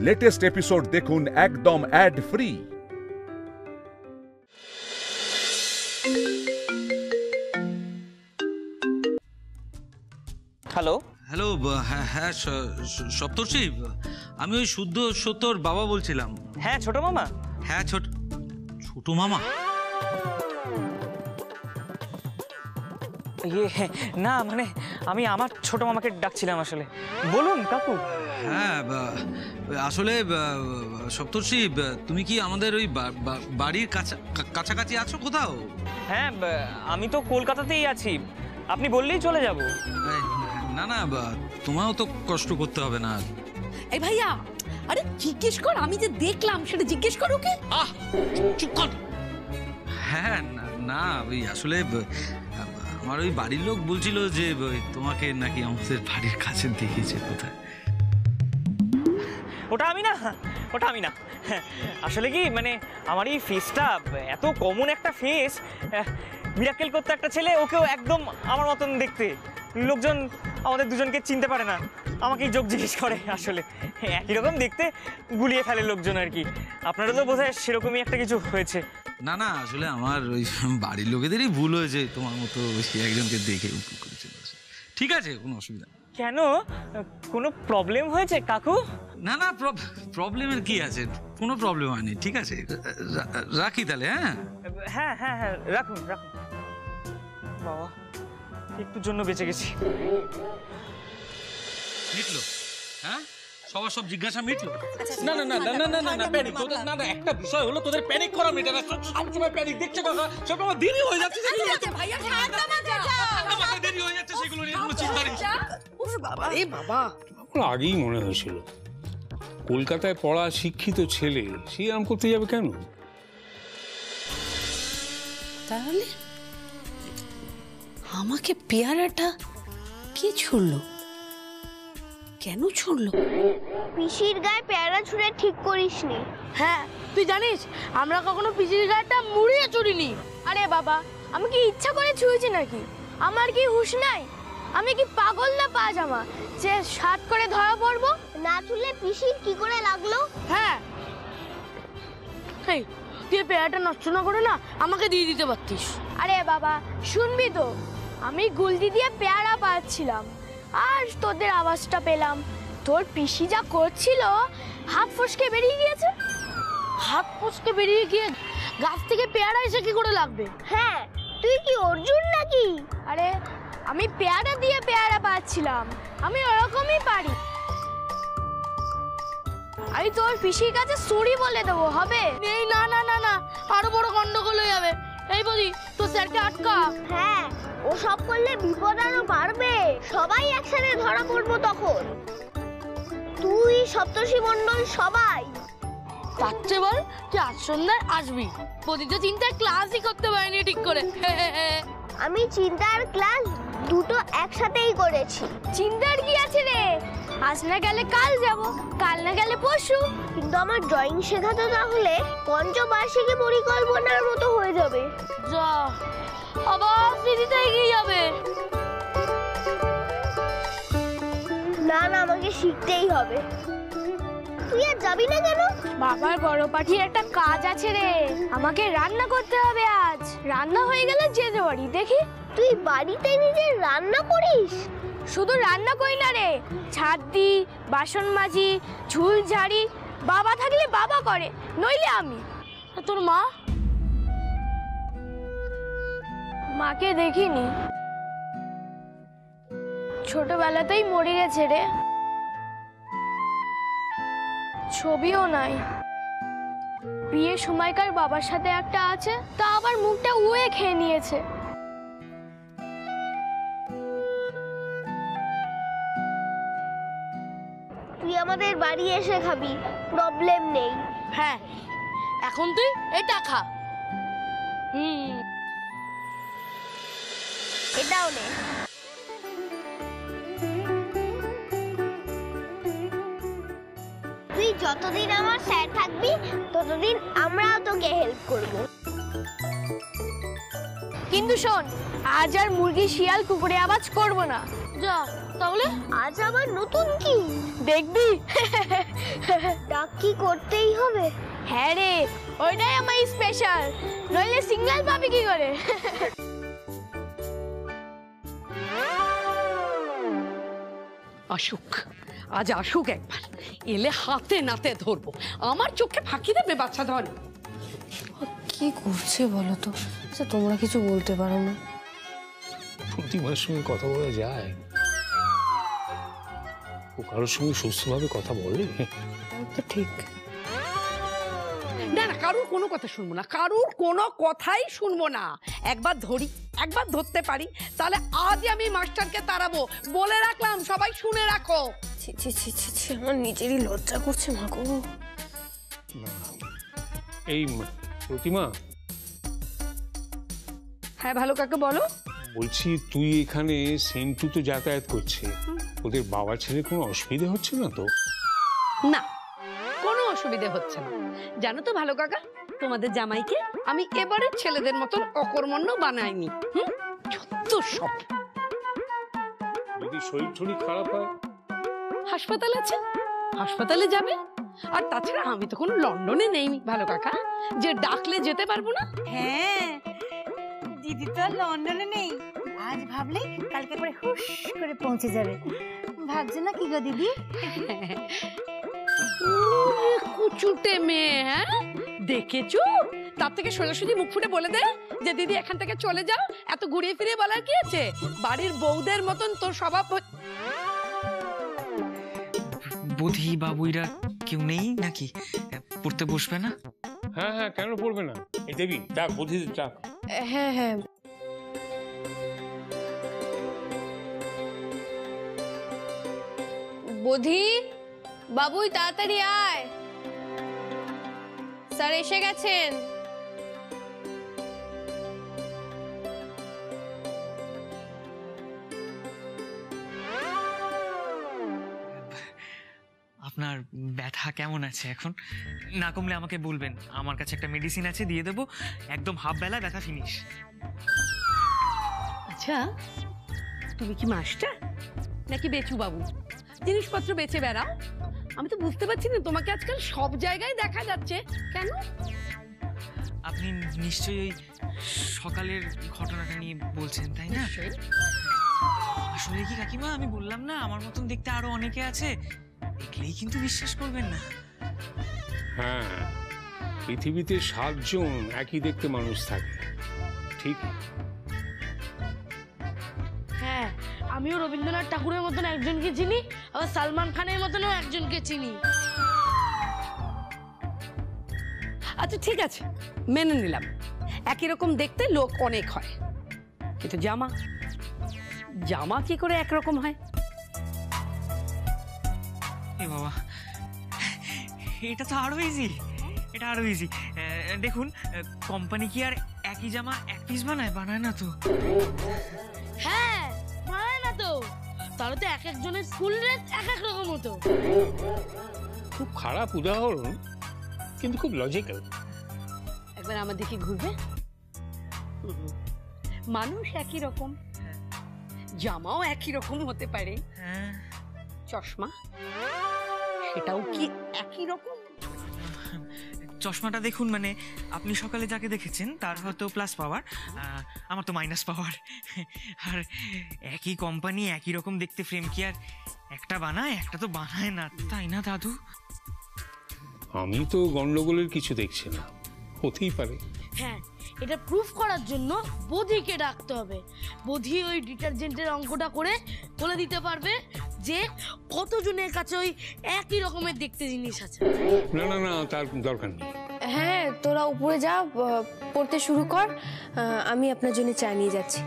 Latest episode দেখুন একদম add free. Hello hello, হ্যাঁ সপ্তর্ষি, আমি ওই শুদ্ধ সত্যর বাবা বলছিলাম। হ্যাঁ ছোট মামা। হ্যাঁ ছোট মামা। না মানে আমি আমার ছোট মামাকে ডাকছিলাম আসলে। বলুন কাকু। হ্যাঁ আসলে সপ্তর্ষি, তুমি কি আমাদের ওই বাড়ির কাছাকাছি আছো কোথাও? হ্যাঁ আমি তো কলকাতাতেই আছি, আপনি বললেই চলে যাব। না না, তোমারও তো কষ্ট করতে হবে না। এই ভাইয়া, আরে জিজ্ঞেস কর, আমি যে দেখলাম সেটা জিজ্ঞেস কর ওকে। চুপ কর। হ্যাঁ না ওই আসলে আমার ওই বাড়ির লোক বলছিল যে তোমাকে নাকি আমাদের বাড়ির কাছে দেখেছে কোথায়। ওটা আমি না। আসলে কি মানে আমার এই ফেসটা এত কমন একটা ফেস, মিরাকেল করতে একটা ছেলে, ওকেও একদম আমার মতন দেখতে। লোকজন আমাদের দুজনকে চিনতে পারে না, আমাকেই যোগ জিজ্ঞেস করে। আসলে একই রকম দেখতে, গুলিয়ে ফেলে লোকজন আর কি। আপনারও তো বোধহয় সেরকমই একটা কিছু হয়েছে। না না, আসলে আমার ওই বাড়ির লোকেদেরই ভুল হয়েছে, তোমার মতো একজনকে দেখে করেছিল। ঠিক আছে, কোনো অসুবিধা নেই। কেন, কোনো প্রবলেম হয়েছে কাকু? না না, প্রবলেমের কি আছে, কোনো প্রবলেম হয়নি। ঠিক আছে, রাখি তাহলে। হ্যাঁ হ্যাঁ হ্যাঁ, রাখুন। বাবা, একটুর জন্য বেঁচে গেছি। মিটলো? হ্যাঁ, সবার সব জিজ্ঞাসা মিটলো? না না না না না না না প্যানিক, তোদের না না, একটা বিষয় হলো তোদের প্যানিক করা মেটে না। সবসময় প্যানিক দেখছো কাকা, সবসময় দেরি হয়ে যাচ্ছে। ভাইয়া ঠান্ডা মাথা, আমাকে দেরি হয়ে যাচ্ছে, সেগুলো নিয়ে কোনো চিন্তা নেই। বাবা রে বাবা, আমার আগেই মনে হয়েছিল কলকাতায় পড়া শিক্ষিত ছেলে সে আম করতে যাবে কেন? তাহলে আমাকে পেয়ারাটা কি ছুড়লো, কেন ছুড়লো? পিসির গায়ে পেয়ারা ছুঁড়ে ঠিক করিসনি। হ্যাঁ তুই জানিস আমরা কখনো পিসির গায়েটা মুড়িয়ে চুরিনি। আরে বাবা, আমি কি ইচ্ছা করে ছুঁয়েছি নাকি? আমার কি হুঁশ নাই? আমি কি পাগল না পাজামা যে শার্ট করে ধরা পড়বো? না তুললে পিসির কি করে লাগলো? হ্যাঁ, এই তুই পেয়ারাটা নষ্ট না করে না আমাকে দিয়ে দিতে পারতিস। আরে বাবা শুনবি তো, আমি গুলদি দিয়ে পেয়ারা পাচ্ছিলাম আর তোদের আওয়াজটা পেলাম। তোর পিসি যা করছিল, হাত ফসকে বেরিয়ে গিয়েছে। হাত ফসকে বেরিয়ে গিয়ে গাছ থেকে পেয়ারা এসে কি করে লাগবে? হ্যাঁ, তুই কি অর্জুন নাকি? আরে আমি পেয়ারা দিয়ে পেয়ারা পাচ্ছিলাম, আমি ওরকমই পারি। আমি তোর পিসির কাছে সরি বলে দেবো, হবে? এই না না না না, আরো বড় গন্ডগোল হয়ে যাবে। এই বলি, তোর স্যারকে আটকা। হ্যাঁ, ও সব করলে বিপদ আরো বাড়বে, সবাই একসাথে ধরা পড়বো তখন। তুই, সপ্তর্ষি মণ্ডল, সবাই। তার চেয়ে বল তুই আজ সন্ধ্যায় আসবি। প্রতিটা চিন্তায় ক্লাসই করতে পারিনি ঠিক করে। আমি চিন্তার ক্লাস দুটো একসাথেই করেছি। চিন্তার কি আছে রে, আজ না গেলে কাল যাব, কাল না গেলে পরশু। কিন্তু আমার ড্রয়িং শেখাতে তাহলে পঞ্চবার্ষিকী পরিকল্পনার মতো হয়ে যাবে। যা, আবার স্মৃতিতে এগিয়ে যাবে। না না, আমাকে শিখতেই হবে। তুই আর যাবি না কেন? বাবার বড় পাঠির একটা কাজ আছে রে, আমাকে রান্না করতে হবে আজ। রান্না হয়ে গেলে যেতে পারি। দেখি, তুই বাড়িতে নিজে রান্না করিস? শুধু রান্না করি না রে, ছাদ দিই, বাসন মাজি, ঝুল ঝাড়ি। বাবা থাকলে বাবা করে, নইলে আমি। তোর মা? মাকে দেখিনি, ছোটবেলাতেই মরে গেছে রে। ছবিও নাই। বিয়ের সময়কার বাবার সাথে একটা আছে, তা আবার মুখটা উয়ে খেয়ে নিয়েছে। তুই আমাদের বাড়ি এসে খাবি, প্রবলেম নেই। হ্যাঁ, এখন তুই এটা খা। এটাও নে। তুই যতদিন আমার স্যার থাকবি ততদিন আমরাও তোকে হেল্প করব। কিন্তু শোন, আজ আর মুরগি শিয়াল কুকুরে আওয়াজ করবো না। যা তাহলে। আজ আবার নতুন কি দেখবি? কি করতেই হবে? হ্যাঁ রে, ওইটাই আমার স্পেশাল, নইলে সিঙ্গেল পাবি কি করে? আসুক, আজ আসুক একবার, এলে হাতে নাতে ধরবো, আমার চোখে ফাঁকি দেবে বাচ্চা ধর। কি করছে বলো তো? আচ্ছা তোমরা কিছু বলতে পারো না? প্রতিমার সঙ্গে কথা বলা যায়? ও কারোর সঙ্গে সুস্থভাবে কথা বলে? তো ঠিক না না, কারুর কোনো কথা শুনবো না, কারুর কোনো কথাই শুনবো না। একবার ধরি, একবার ধরতে পারি, তাহলে আজই আমি মাস্টারকে তাড়াবো, বলে রাখলাম, সবাই শুনে রাখো। ছি ছি ছি ছি ছি, আমার নিজেরই লজ্জা করছে মা গো। এই প্রতিমা, হ্যাঁ ভালো কাকে বলো। বলছি তুই এখানে সেন্টু তো যাতায়াত করছে, ওদের বাবা ছেলে কোনো অসুবিধা হচ্ছে না তো? না, কোনো অসুবিধে হচ্ছে না। জানো তো ভালো কাকা, তোমাদের জামাইকে আমি এবারের ছেলেদের মতন অকর্মণ্য বানাইনি। যত সব। যদি শরীর টরীর খারাপ হয়? হাসপাতাল আছে, হাসপাতালে যাবে। আর তাছাড়া আমি তো কোনো লন্ডনে নেই ভালো কাকা, যে ডাকলে যেতে পারবো না। হ্যাঁ, দিদি তো আর লন্ডনে নেই, আজ ভাবলেই কালকে করে হুশ করে পৌঁছে যাবে। ভাবছো না কি গো দিদি? কুচুটে মেয়ে, হ্যাঁ দেখেছো? তার থেকে সোজাসুজি মুখ ফুটে বলে দে যে দিদি এখান থেকে চলে যাও। এত ঘুরিয়ে ফিরিয়ে বলার কি আছে? বাড়ির বউদের মতন তোর স্বভাব। বুধি বাবুইরা কেউ নেই নাকি? পড়তে বসবে না? হ্যাঁ হ্যাঁ, কেন পড়বে না? এই দেবী ডাক, বুদ্ধি ডাক। হ্যাঁ হ্যাঁ, বধি, বাবুই তাড়াতাড়ি আয়, স্যার এসে গেছেন। আপনার ব্যথা কেমন আছে এখন? না কমলে আমাকে বলবেন, আমার কাছে একটা মেডিসিন আছে, দিয়ে দেবো, একদম হাফ বেলা ব্যথা ফিনিশ। আচ্ছা, তুমি কি মাস্টার নাকি বেচু বাবু? জিনিসপত্র বেচে বেড়াও? আমি তো বুঝতে পারছি না, তোমাকে আজকাল সব জায়গায় দেখা যাচ্ছে কেন? আপনি নিশ্চয়ই ওই সকালের ঘটনাটা নিয়ে বলছেন, তাই না? আসলে কি কাকিমা, আমি বললাম না আমার মতন দেখতে আরো অনেকে আছে, দেখলেই কিন্তু বিশ্বাস করবেন না। হ্যাঁ, পৃথিবীতে 7 জন একই দেখতে মানুষ থাকে, ঠিক? হ্যাঁ, আমিও রবীন্দ্রনাথ ঠাকুরের মতন একজনকে চিনি, আবার সালমান খানের মতনও একজনকে চিনি। আচ্ছা ঠিক আছে, মেনে নিলাম, একই রকম দেখতে লোক অনেক হয়, কিন্তু জামা জামা কি করে একরকম হয়? এ বাবা, এটা তো আরো ইজি, এটা আরো ইজি। দেখুন, কোম্পানি কি আর একই জামা এক পিস বানায়? বানায় না তো। হ্যাঁ, বানায় না তো, তাহলে তো এক একজনের স্কুল ড্রেস এক এক রকম হতো। খুব খারাপ উদাহরণ, কিন্তু খুব লজিক্যাল। একবার আমার দিকে ঘুরবে। মানুষ একই রকম, জামাও একই রকম হতে পারে। হ্যাঁ, চশমা সেটাও কি একই রকম? চশমাটা দেখুন, মানে আপনি সকালে যাকে দেখেছেন তার হয়তো প্লাস পাওয়ার, আমার তো মাইনাস পাওয়ার। আর একই কোম্পানি একই রকম দেখতে ফ্রেম কি আর একটা বানায়? একটা তো বানায় না, তাই না দাদু? আমি তো গন্ডগোলের কিছু দেখছি না, হতেই পারে। হ্যাঁ, এটা প্রুফ করার জন্য বধিকে ডাকতে হবে। বধি ওই ডিটারজেন্টের অঙ্কটা করে বলে দিতে পারবে যে কতজনের কাছে ওই একই রকমের দেখতে জিনিস আছে। না না না, তার দরকার নেই। হ্যাঁ তোরা উপরে যা, পড়তে শুরু কর, আমি আপনার জন্য চা নিয়ে যাচ্ছি।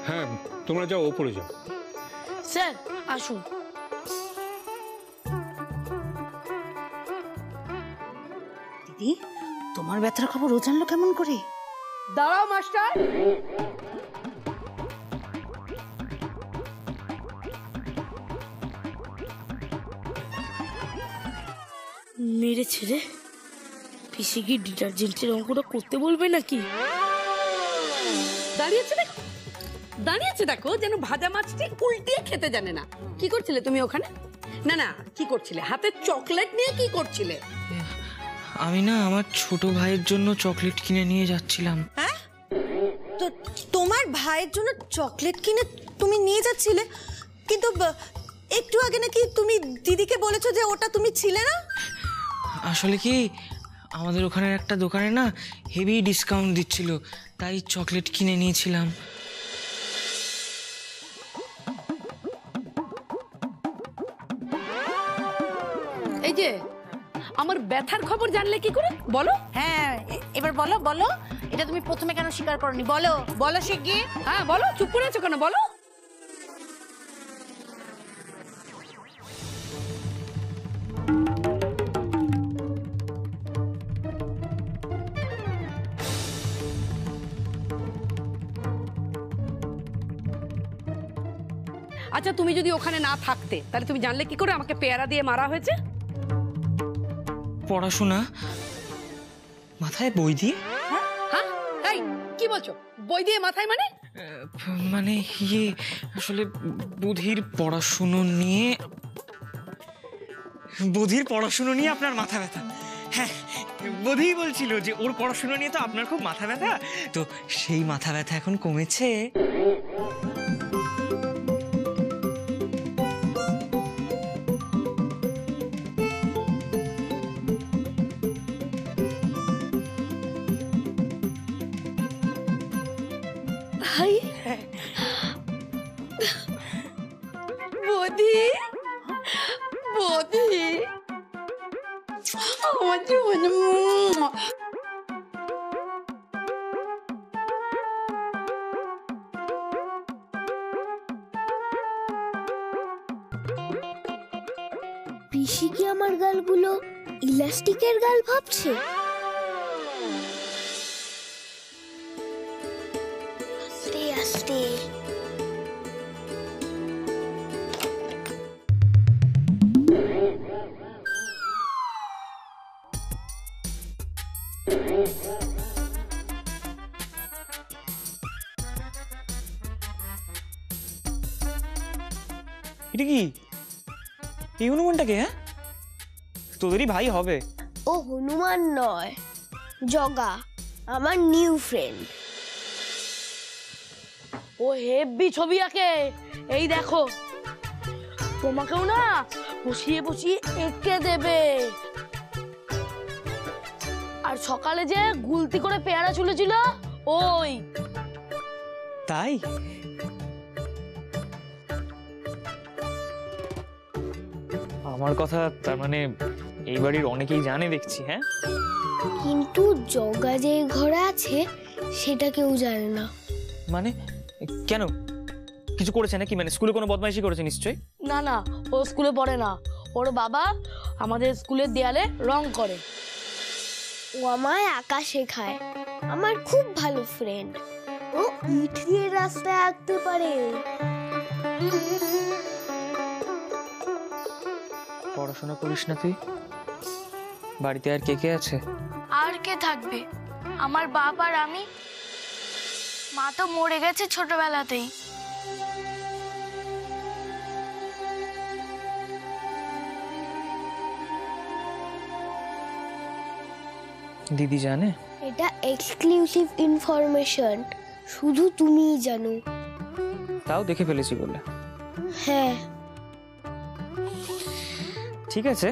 হ্যাঁ, তোমরা যাও, ওপরে যাও। স্যার আসুন। দিদি, তোমার ব্যথার খবর ও জানলো কেমন করে? দাঁড়াও মাস্টার। মেরেছে রে, পিসি কি ডিটারজেন্টের অঙ্কটা করতে বলবে নাকি? দাঁড়িয়েছে দেখো, দাঁড়িয়েছে দেখো, যেন ভাজা মাছটি উল্টিয়ে খেতে জানে না। কি করছিলে তুমি ওখানে? না না, কি করছিলে? হাতে চকলেট নিয়ে কি করছিলে? আমি না আমার ছোট ভাইয়ের জন্য চকলেট কিনে নিয়ে যাচ্ছিলাম। হ্যাঁ, তো তোমার ভাইয়ের জন্য চকলেট কিনে তুমি নিয়ে যাচ্ছিলে, কিন্তু একটু আগে নাকি তুমি দিদিকে বলেছো যে ওটা তুমি ছিলে না। আসলে কি আমাদের ওখানের একটা দোকানে না হেভি ডিসকাউন্ট দিচ্ছিল, তাই চকলেট কিনে নিয়েছিলাম। এই যে আমার ব্যথার খবর জানলে কি করে বলো? হ্যাঁ, এবার বলো বলো, এটা তুমি প্রথমে কেন স্বীকার করনি? বলো বলো শিগগির। হ্যাঁ বলো, চুপ করে আছো কেন বলো? আচ্ছা, তুমি যদি ওখানে না থাকতে তাহলে তুমি জানলে কি করে আমাকে পেয়ারা দিয়ে মারা হয়েছে? পড়াশোনা, মাথায় বই দিয়ে। হ্যাঁ, এই কি বলছো? বই দিয়ে মাথায় মানে? মানে ইয়ে, আসলে বুধির পড়াশুনো নিয়ে আপনার মাথা ব্যথা। হ্যাঁ, বুধি বলছিল যে ওর পড়াশুনো নিয়ে তো আপনার খুব মাথা ব্যথা, তো সেই মাথা ব্যথা এখন কমেছে। বৌদি, বৌদি, আমার জীবনে পিসি কি আমার গালগুলো ইলাস্টিকের গাল ভাবছে? আস্তে আস্তে। এটা কি? এই হনুমানটাকে? হ্যাঁ, তোদেরই ভাই হবে। ও হনুমান নয়, জগা, আমার নিউ ফ্রেন্ড। ও হেভি ছবি আঁকে, এই দেখো। তোমাকেও না বসিয়ে বসিয়ে এঁকে দেবে। আর সকালে যে গুলতি করে পেয়ারা চুলেছিল ওই। তাই? আমার কথা তার মানে এই বাড়ির অনেকেই জানে দেখছি। হ্যাঁ, কিন্তু জগা যে ঘরে আছে সেটা কেউ জানে না। মানে কেন? কিছু করেছে নাকি? মানে স্কুলে কোনো বদমাইশি করেছে নিশ্চয়ই। না না, ও স্কুলে পড়ে না। ওর বাবা আমাদের স্কুলের দেয়ালে রং করে। ও আমায় আঁকা শেখায়, আমার খুব ভালো ফ্রেন্ড। ও ইট দিয়ে রাস্তায় আঁকতে পারে। পড়াশোনা করিস না তুই? বাড়িতে আর কে কে আছে? আর কে থাকবে? আমার বাপ আর আমি। মা তো মরে গেছে ছোটবেলাতেই। দিদি জানে? এটা এক্সক্লুসিভ ইনফরমেশন, শুধু তুমিই জানো। তাও দেখে ফেলেছি বলে? হ্যাঁ। ঠিক আছে,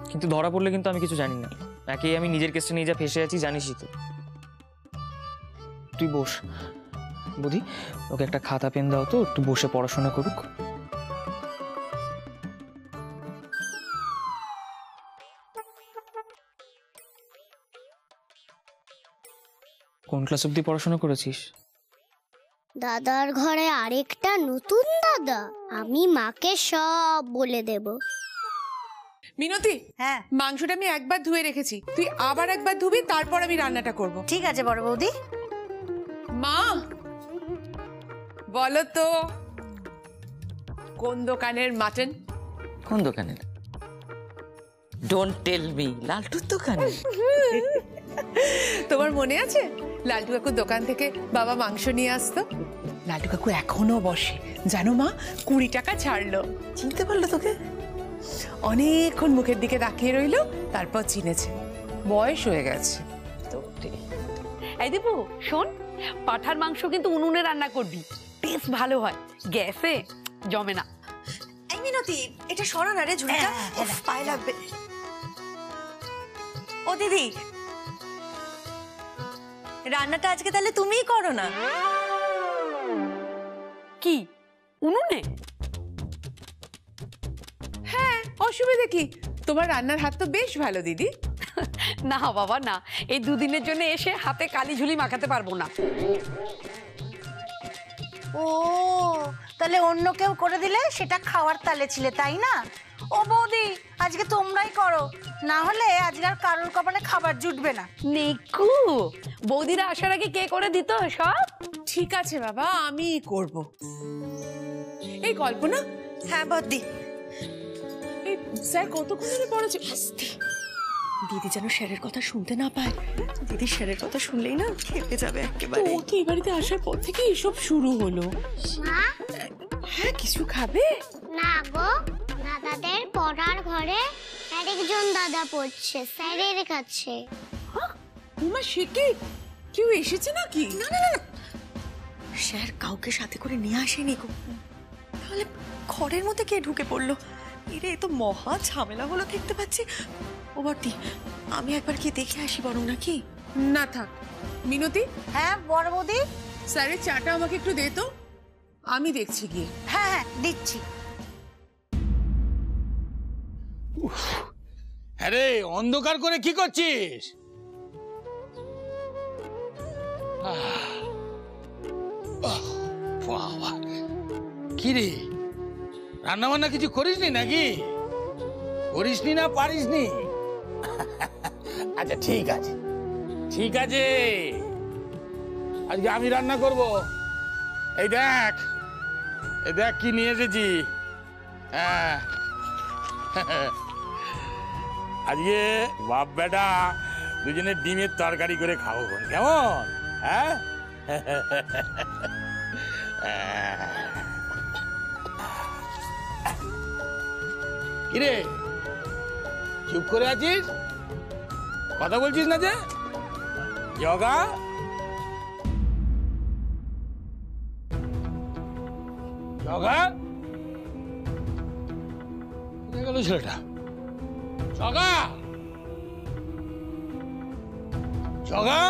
কিন্তু ধরা পড়লে কিন্তু আমি কিছু জানি না। একেই আমি নিজের কেসটা নিয়ে যা ফেসে আছি জানিসই তো। তুই বস বুধি, ওকে একটা খাতা পেন দাও তো, একটু বসে পড়াশোনা করুক। কোন ক্লাস অবধি পড়াশোনা করেছিস? দাদার ঘরে আরেকটা নতুন দাদা, আমি মাকে সব বলে দেব। মিনতি, হ্যাঁ, মাংসটা আমি একবার ধুয়ে রেখেছি, তুই আবার একবার ধুবি, তারপর আমি রান্নাটা করব। ঠিক আছে বড় বৌদি। মা বলো তো, কোন দোকানের মাটন? কোন দোকানের? ডোন্ট টেল মি, লালটুর দোকানে। তোমার মনে আছে লালটু কাকুর দোকান থেকে বাবা মাংস নিয়ে আসতো? লালটু কাকু এখনো বসে, জানো মা, 20 টাকা ছাড়লো। চিনতে পারলো তোকে? অনেকক্ষণ মুখের দিকে তাকিয়ে রইলো, তারপর চিনেছে। বয়স হয়ে গেছে। এই দীপু শোন, পাঠার মাংস কিন্তু উনুনে রান্না করবি, টেস্ট ভালো হয়, গ্যাসে জমে না। এই মিনতি, এটা সরা না রে ঝুড়িটা, পায়ে লাগবে। ও দিদি, রান্নাটা আজকে তাহলে তুমিই করো না? কি উনুনে? হ্যাঁ, অসুবিধা কি? তোমার রান্নার হাত তো বেশ ভালো দিদি। না বাবা না, এই দুদিনের জন্য এসে হাতে কালি ঝুলি মাখাতে পারবো না। ও তাহলে অন্য কেউ করে দিলে সেটা খাওয়ার তালে ছিলে, তাই না? ও বৌদি, আজকে তোমরাই করো, না হলে আজকে আর কারোর কপালে খাবার জুটবে না। নিকু, বৌদিরা আসার আগে কে করে দিত সব? ঠিক আছে বাবা, আমি করব। এই কল্পনা। হ্যাঁ বদ্দি। এই স্যার কতক্ষণ ধরে পড়াচ্ছে? দিদি যেন স্যারের কথা শুনতে না পায়। দিদি স্যারের কথা শুনলেই না খেপে যাবে একেবারে। ও তো এই বাড়িতে আসার পর থেকে এসব শুরু হলো। মা, হ্যাঁ, কিছু খাবে? না গো, দাদাদের পড়ার ঘরে আরেকজন দাদা পড়ছে স্যারের কাছে। উমা, সে কি? কেউ এসেছে নাকি? না না না, স্যার কাউকে সাথে করে নিয়ে আসেনি গো। তাহলে ঘরের মধ্যে কে ঢুকে পড়লো? এরে, এ তো মহা ঝামেলা হলো দেখতে পাচ্ছি। ও বর্তি, আমি একবার কি দেখে আসি বরং নাকি? না থাক। মিনতি। হ্যাঁ বড় বৌদি। স্যারের চাটা আমাকে একটু দে তো, আমি দেখছি গিয়ে। হ্যাঁ হ্যাঁ দিচ্ছি। আরে অন্ধকার করে কি করছিস? বাবা, কি রে, রান্না বান্না কিছু করিসনি নাকি? করিসনি না পারিসনি? আচ্ছা ঠিক আছে, ঠিক আছে, আজকে আমি রান্না করব। এই দেখ, এই দেখ কি নিয়ে এসেছি। হ্যাঁ, আজকে বাপ বেটা দুজনে ডিমের তরকারি করে খাবো, কেমন? হ্যাঁ, কিরে চুপ করে আছিস, কথা বলছিস না যে? জগা, জগা, কোথায় গেল ছেলেটা? জগা, জগা,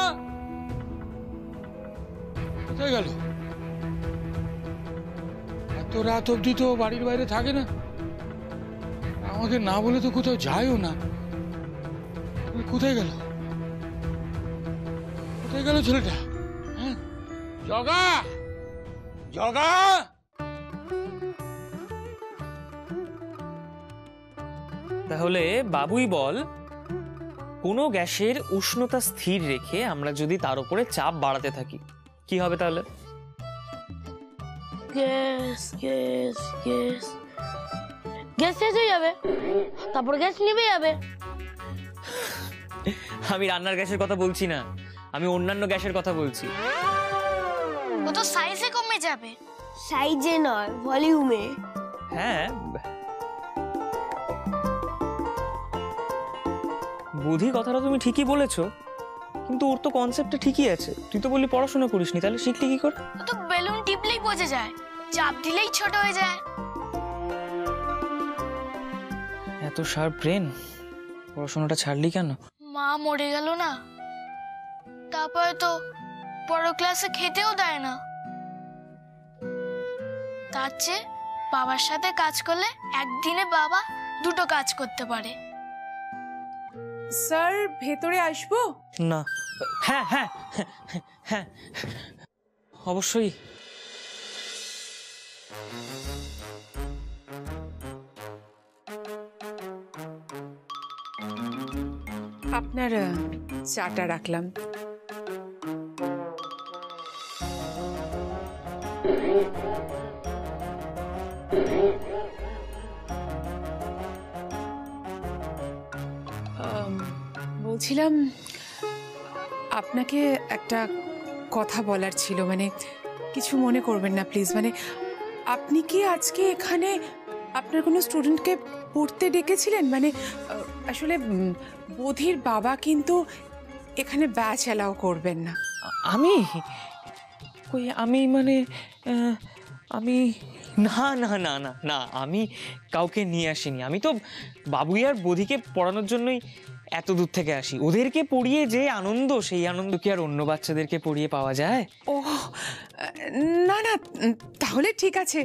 কোথায় গেল? এত রাত অব্দি তো বাড়ির বাইরে থাকে না, আমাকে না বলে তো কোথাও যায়ও না। কোথায় গেল, কোথায় গেল ছেলেটা? হ্যাঁ, জগা, জগা, তাহলে বাবুই বল, কোনো গ্যাসের উষ্ণতা স্থির রেখে আমরা যদি তার উপরে চাপ বাড়াতে থাকি কি হবে তাহলে? গ্যাস গ্যাস গ্যাস গ্যাস শেষ হয়ে যাবে, তারপর গ্যাস নিভে যাবে। আমি রান্নার গ্যাসের কথা বলছি না, আমি অন্যান্য গ্যাসের কথা বলছি। ও তো সাইজে কমে যাবে। সাইজে নয়, ভলিউমে। হ্যাঁ, বুদ্ধি কথাটা তুমি ঠিকই বলেছো, কিন্তু ওর তো কনসেপ্টটা ঠিকই আছে। তুই তো বললি পড়াশোনা করিসনি, তাহলে শিখলি কি করে? ও তো বেলুন টিপলেই বোঝা যায়, চাপ দিলেই ছোট হয়ে যায়। এত শার্প ব্রেন, পড়াশোনাটা ছাড়লি কেন? মা মরে গেল না, তারপরে তো বড় ক্লাসে খেতেও দেয় না। তার চেয়ে বাবার সাথে কাজ করলে একদিনে বাবা দুটো কাজ করতে পারে। স্যার, ভেতরে আসবো? না। হ্যাঁ হ্যাঁ হ্যাঁ, অবশ্যই। আপনার চাটা রাখলাম। বলছিলাম, আপনাকে একটা কথা বলার ছিল, মানে কিছু মনে করবেন না প্লিজ। মানে আপনি কি আজকে এখানে আপনার কোনো স্টুডেন্টকে পড়তে ডেকেছিলেন? মানে আসলে বোধির বাবা কিন্তু এখানে ব্যাচ অ্যালাউ করবেন না। আমি কই আমি মানে আমি না না না না না আমি কাউকে নিয়ে আসিনি। আমি তো বাবুই আর বোধিকে পড়ানোর জন্যই এত দূর থেকে আসি। ওদেরকে পড়িয়ে যে আনন্দ, সেই আনন্দ কি আর অন্য বাচ্চাদেরকে পড়িয়ে পাওয়া যায়? ও না না, তাহলে ঠিক আছে,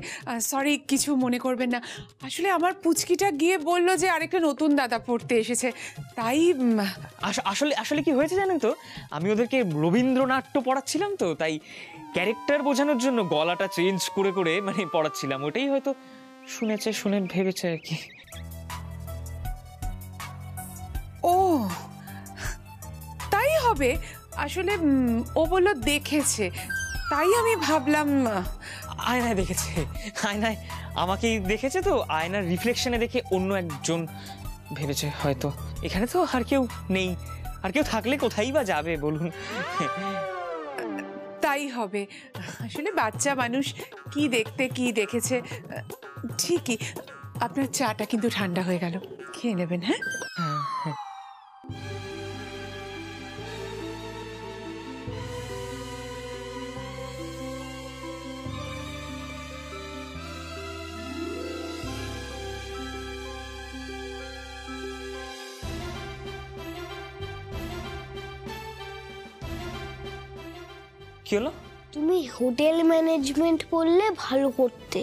সরি, কিছু মনে করবেন না। আসলে আমার পুচকিটা গিয়ে বলল যে আরেকটা নতুন দাদা পড়তে এসেছে, তাই আসলে আসলে কি হয়েছে জানেন তো, আমি ওদেরকে রবীন্দ্রনাট্য পড়াচ্ছিলাম, তো তাই ক্যারেক্টার বোঝানোর জন্য গলাটা চেঞ্জ করে করে মানে পড়াচ্ছিলাম। ওটাই হয়তো শুনেছে, শুনে ভেবেছে আর কি। ও তাই হবে। আসলে ও বলল দেখেছে, তাই আমি ভাবলাম। আয়নায় দেখেছে, আয়নায় আমাকেই দেখেছে, তো আয়নার রিফ্লেকশনে দেখে অন্য একজন ভেবেছে হয়তো। এখানে তো আর কেউ নেই, আর কেউ থাকলে কোথায় বা যাবে বলুন? তাই হবে। আসলে বাচ্চা মানুষ কি দেখতে কি দেখেছে। ঠিকই, আপনার চাটা কিন্তু ঠান্ডা হয়ে গেল, খেয়ে নেবেন। হ্যাঁ হ্যাঁ। তুমি হোটেল ম্যানেজমেন্ট পড়লে ভালো করতে।